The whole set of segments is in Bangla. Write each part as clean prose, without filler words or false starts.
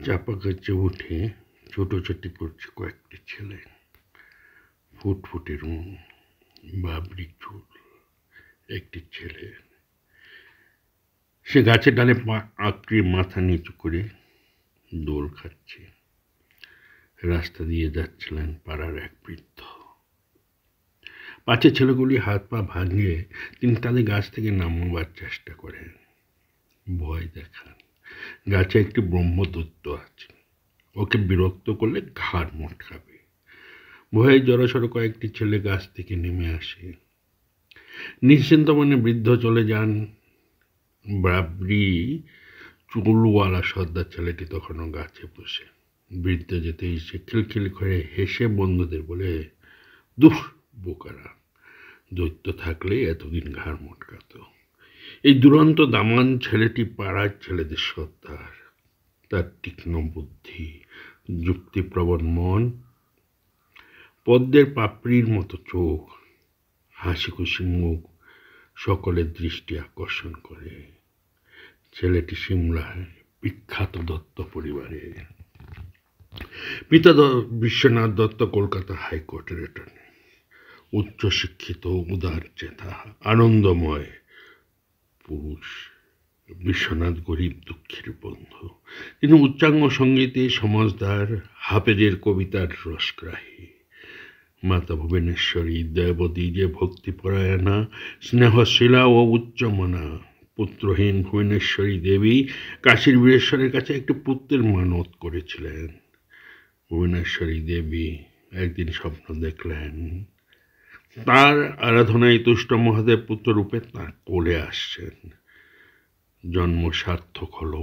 চাপা গাছে উঠে ছোটাছুটি করছে কয়েকটি ছেলে। ফুটফুটে রুম, বাবরি চুল। একটি ছেলে, সে গাছের ডালে আঁকড়ে মাথা নিচু করে দোল খাচ্ছে। রাস্তা দিয়ে যাচ্ছিলেন পাড়ার এক বৃদ্ধ। পাছে ছেলেগুলি হাত পা ভাঙিয়ে তিনি তাদের গাছ থেকে নামাবার চেষ্টা করেন, ভয় দেখান। গাছে একটি ব্রহ্মদত্ত আছে, ওকে বিরক্ত করলে ঘাড় মটকাবে। ভয়ে জড়সড় কয়েকটি ছেলে গাছ থেকে নেমে আসে। নিশ্চিন্ত মনে বৃদ্ধ চলে যান। বাবরি চুলওয়ালা সর্দার ছেলেটি তখনও গাছে বসে। বৃদ্ধ যেতেই সে খিলখিল করে হেসে বন্ধুদের বলে, দুঃ বোকারা, দৈত্য থাকলে এতদিন ঘাড় মটকাত। এই দুরন্ত দামান ছেলেটি পাড়ার ছেলেদের সর্দার। তার তীক্ষ্ণ বুদ্ধি, যুক্তিপ্রবণ মন, পদ্মের পাপড়ির মতো চোখ, হাসি খুশি মুখ সকলের দৃষ্টি আকর্ষণ করে। ছেলেটি সিমলায় বিখ্যাত দত্ত পরিবারে। পিতা বিশ্বনাথ দত্ত কলকাতা হাইকোর্টের অ্যাটর্নি। উচ্চশিক্ষিত, উদার চেতা, আনন্দময় পুরুষ। বিশ্বনাথ গরিব দুঃখের বন্ধু। তিনি উচ্চাঙ্গ সঙ্গীতে সমাজদার, হাফেজের কবিতার রসগ্রাহী। মাতা ভুবনেশ্বরী দেবতী যে ভক্তিপরায়ণা, স্নেহশীলা ও উচ্চমনা। পুত্রহীন ভুবনেশ্বরী দেবী কাশীর বীরেশ্বরের কাছে একটি পুত্রের মানত করেছিলেন। ভুবনেশ্বরী দেবী একদিন স্বপ্ন দেখলেন, তার আরাধনায় তুষ্ট মহাদেব পুত্ররূপে তাঁর কোলে আসছেন। জন্ম সার্থক হল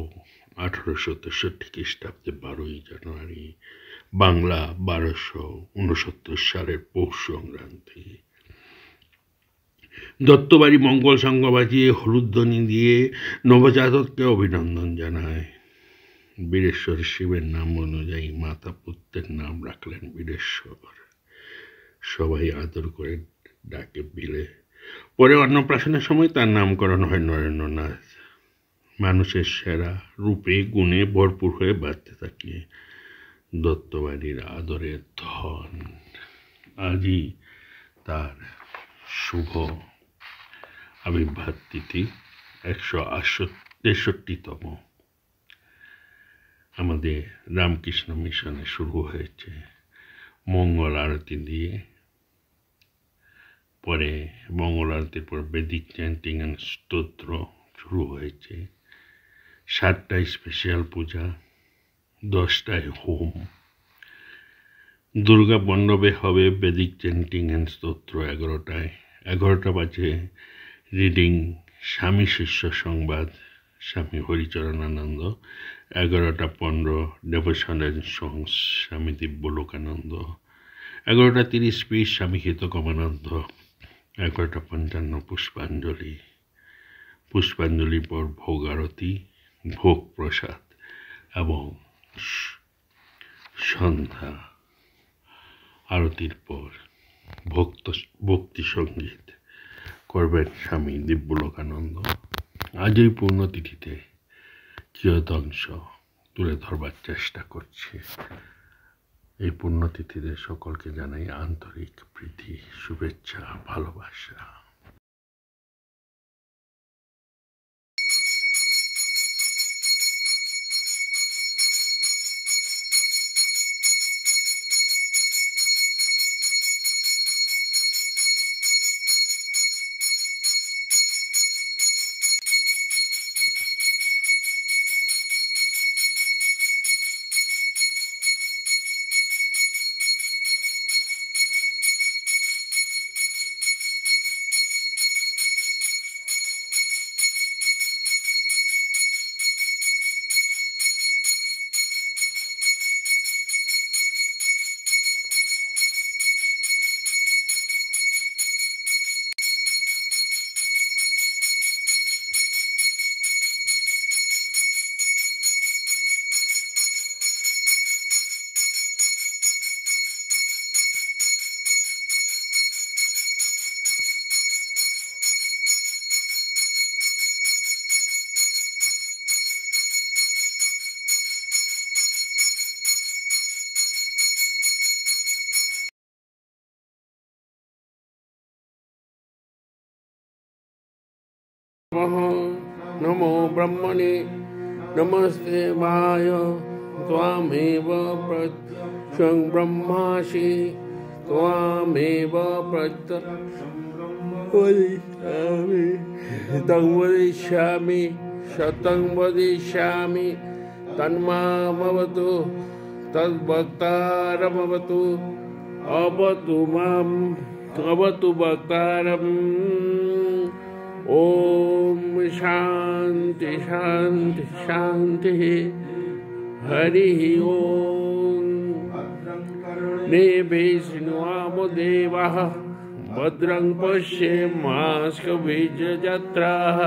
1863 খ্রিস্টাব্দে 12ই জানুয়ারি, বাংলা 1269 সালের পৌষ সংক্রান্তি। দত্তবাড়ি মঙ্গল সংঘ বাজিয়ে হলুধ্বনি দিয়ে নবজাতককে অভিনন্দন জানায়। বীরেশ্বর শিবের নাম অনুযায়ী মাতা পুত্রের নাম রাখলেন বীরেশ্বর। সবাই আদর করে ডাকে বিলে। পরে অন্নপ্রাশনের সময় তার নামকরণ হয় নরেন্দ্রনাথ। মানুষের সেরা, রূপে গুণে ভরপুর হয়ে বাঁচতে থাকে দত্তবাড়ির আদরের ধন। আজই তার শুভ আবির্ভাব তিথি, 163তম। আমাদের রামকৃষ্ণ মিশনে শুরু হয়েছে মঙ্গল আরতি দিয়ে। পরে মঙ্গল আরতির পর বেদিক চ্যান্টিং অ্যান্ড স্তোত্র শুরু হয়েছে। 7টায় স্পেশাল পূজা, 10টায় হোম। দুর্গা মণ্ডপে হবে বেদিক চ্যান্টিং অ্যান্ড স্তোত্র 11টায়। 11টা বাজে রিডিং স্বামী শিষ্য সংবাদ, স্বামী হরিচরণানন্দ। 11টা 15 ডেভোশন অ্যান্ড সংস, স্বামী দিব্যলোকানন্দ। 11টা 30 পিস, স্বামী হিতকমানন্দ। 11টা 55 পুষ্পাঞ্জলি। পুষ্পাঞ্জলির পর ভোগ আরতি, ভোগ প্রসাদ এবং সন্ধ্যা আরতির পর ভক্তি সঙ্গীত করবেন স্বামী দিব্যলোকানন্দ। আজ এই পুণ্যতিথিতে কিয়দংশ তুলে ধরবার চেষ্টা করছি। এই পুণ্যতিথিতে সকলকে জানাই আন্তরিক প্রীতি, শুভেচ্ছা, ভালোবাসা। नमो ब्रह्मणे नमस्ते वाय त्वामेव प्रत्यक्षं ब्रह्मासि त्वामेव वदिष्यामि तं वदिष्यामि शतं वदिष्यामि तन्मामवतु तद्वक्तारमवतु अवतु माम् अवतु वक्तारम् ॐ शान्ति शान्ति शान्तिः हरिः ॐ देवे शृण्वामो देवाः भद्रं पश्येमास्कबीजजत्राः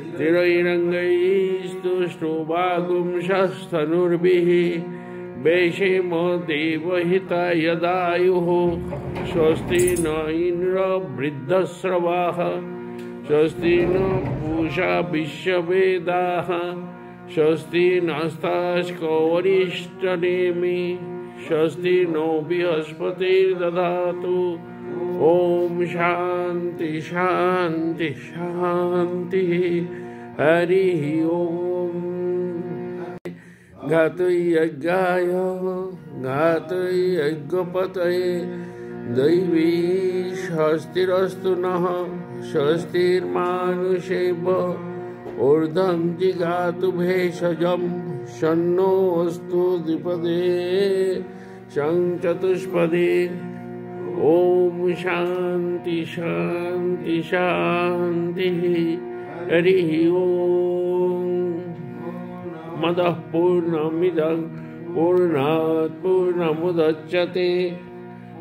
स्थिरैरङ्गैस्तुष्टुवागुंशस्तनुर्भिः वैषेमो देवहिताय दायुः स्वस्ति न इन्द्रो वृद्धश्रवाः स्वस्ति न पूषा विश्ववेदाः स्वस्ति नस्तास्कौरिष्टनेमि स्वस्ति नो बृहस्पतिर्दधातु ॐ शान्ति शान्ति शान्तिः हरिः ॐ घातयज्ञाय घातयज्ञपतये दैवी स्वस्तिरस्तु नः स्वस्तिर्मानुषेभ्य ऊर्ध्वं जिगातु भेषजं शन्नो अस्तु द्विपदे शं चतुष्पदे ॐ शान्ति शान्ति शान्तिः हरिः ॐ मदः पूर्णमिदं पूर्णात् पूर्णमुदच्यते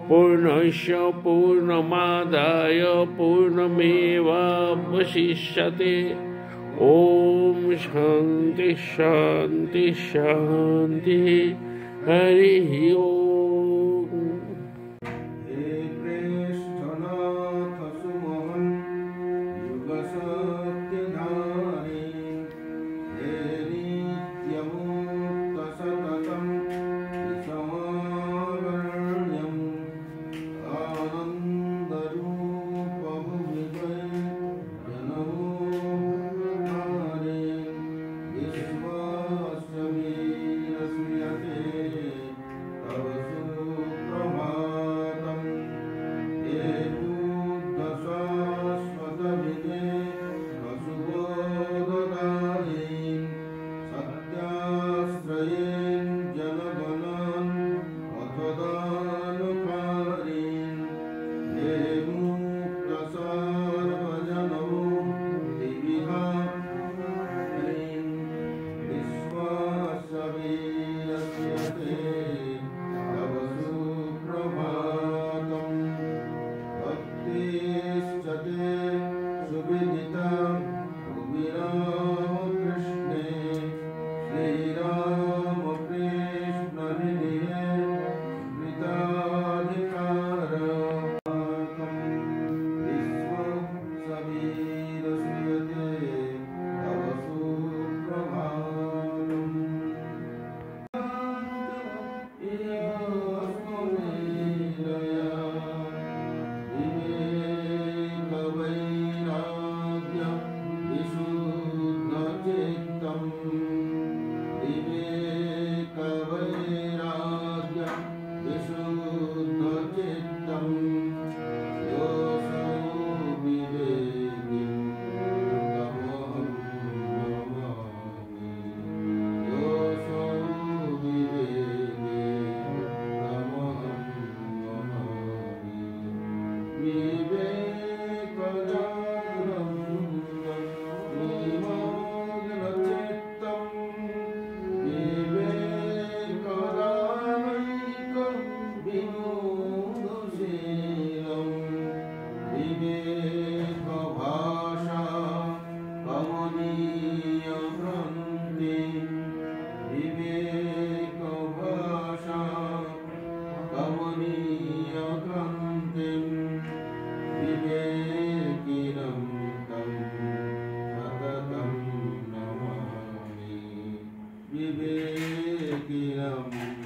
पूर्णस्य पूर्णमादाय पूर्णमेवावशिष्यते ॐ शान्ति शान्ति शान्तिः हरिः ॐ विवेकिनम्